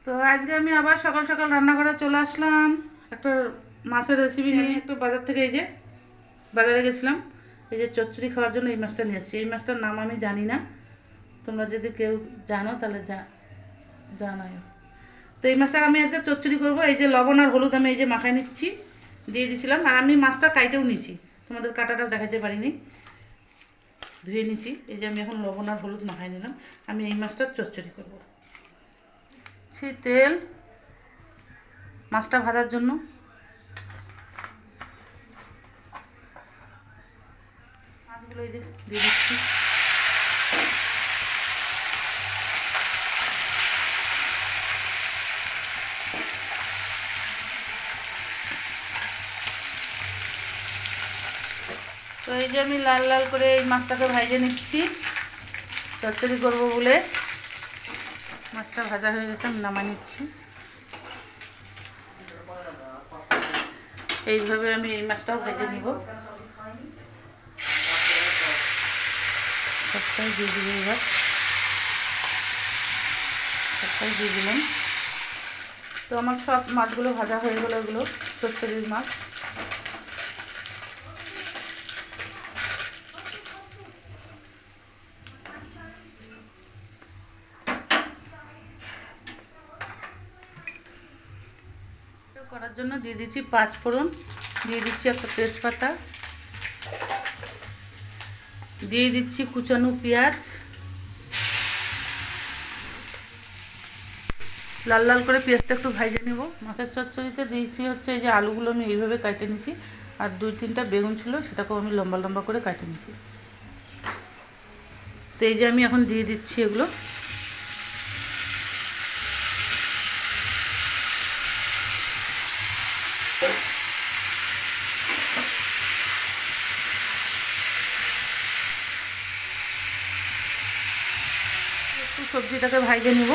তো আজকে আমি আবার সকাল সকাল রান্না করে চলে আসলাম একটা মাছের রেসিপি নিয়ে। একটু বাজার থেকে এই যে বাজারে গেছিলাম, এই যে চচ্চড়ি খাওয়ার জন্য এই মাছটা নিয়ে এসেছি। এই মাছটার নাম আমি জানি না, তোমরা যদি কেউ জানো তাহলে জানাই। তো এই মাছটা আমি আজকে চচ্চড়ি করবো। এই যে লবণ আর হলুদ আমি এই যে মাখায় নিচ্ছি, দিয়ে দিয়েছিলাম। আর আমি মাছটা কাইটেও নিয়েছি, তোমাদের কাটাটা দেখাতে পারিনি, ধুয়ে নিয়েছি। এই যে আমি এখন লবণ আর হলুদ মাখায় নিলাম। আমি এই মাছটার চচ্চড়ি করবো। তেল মাছটা ভাজার জন্য, মাছগুলো এই যে দিয়ে দিচ্ছি। তো এই যে আমি লাল লাল করে এই মাছটাকে ভাজে নিচ্ছি চচ্চড়ি করবো বলে। মাছটা ভাজা হয়ে গেছে, আমি নামাই নিচ্ছি। এইভাবে আমি এই মাছটাও ভেজে নিব। সবটাই দিয়ে দিব, এবার সবটাই দিয়ে দিলাম। তো আমার সব মাছগুলো ভাজা হয়ে গেলো, এগুলো চচ্চড়ির মাছ। করার জন্য দিয়ে দিচ্ছি 5 ফোড়ন, দিয়ে দিচ্ছি একটা তেজপাতা, দিয়ে দিচ্ছি কুচানো পেঁয়াজ। লাল লাল করে পেঁয়াজটা একটু ভাজে নেব। মাছের চচ্চড়িতে দিয়েছি হচ্ছে এই যে আলুগুলো আমি এইভাবে কাটে নিয়েছি, আর 2-3টা বেগুন ছিল, সেটাকেও আমি লম্বা লম্বা করে কাটে নিয়েছি। তো এই যে আমি এখন দিয়ে দিচ্ছি এগুলো। একটু সবজিটাকে ভাজে নিব।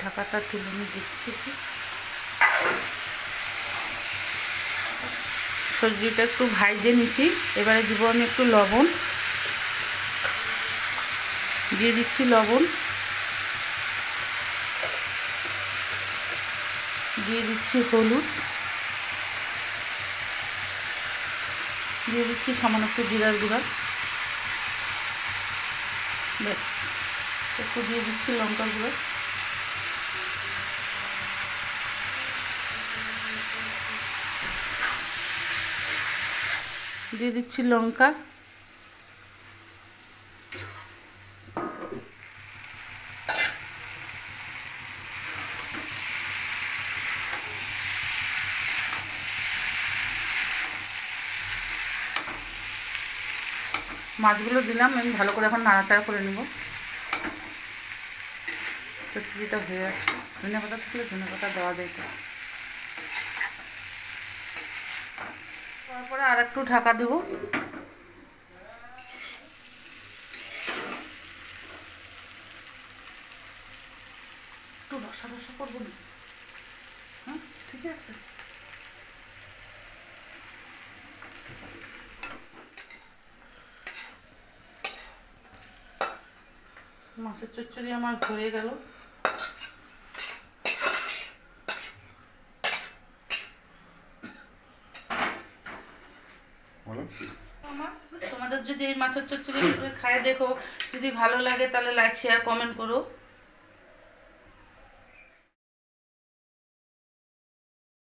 ঢাকাটা তুলে নিয়ে দেখছি। সবজিটা একটু ভাজে নিচ্ছি। এবারে দিব আমি একটু লবণ, দিয়ে দিচ্ছি লবণ, দিয়ে দিচ্ছি হলুদ, দিয়ে দিচ্ছি সামান্য একটু জিরার গুঁড়া, ব্যাস। একটু দিয়ে দিচ্ছি লঙ্কার গুঁড়ো, দিয়ে দিচ্ছি লঙ্কা, মাছগুলো দিলাম। আমি ভালো করে এখন নাড়াচাড়া করে নেব। চচ্চড়িটা হয়ে আসছে। ধনে পাতা থাকলে ধনে পাতা দেওয়া যায়। তারপরে আর একটু ঢাকা দেবো। একটু রসা রসা করবো না? হ্যাঁ, ঠিক আছে। মাছের চচ্চড়ি আমার হয়ে গেল। তোমাদের যদি এই মাছের চচ্চড়ি খায় দেখো, যদি ভালো লাগে তাহলে লাইক শেয়ার কমেন্ট করো।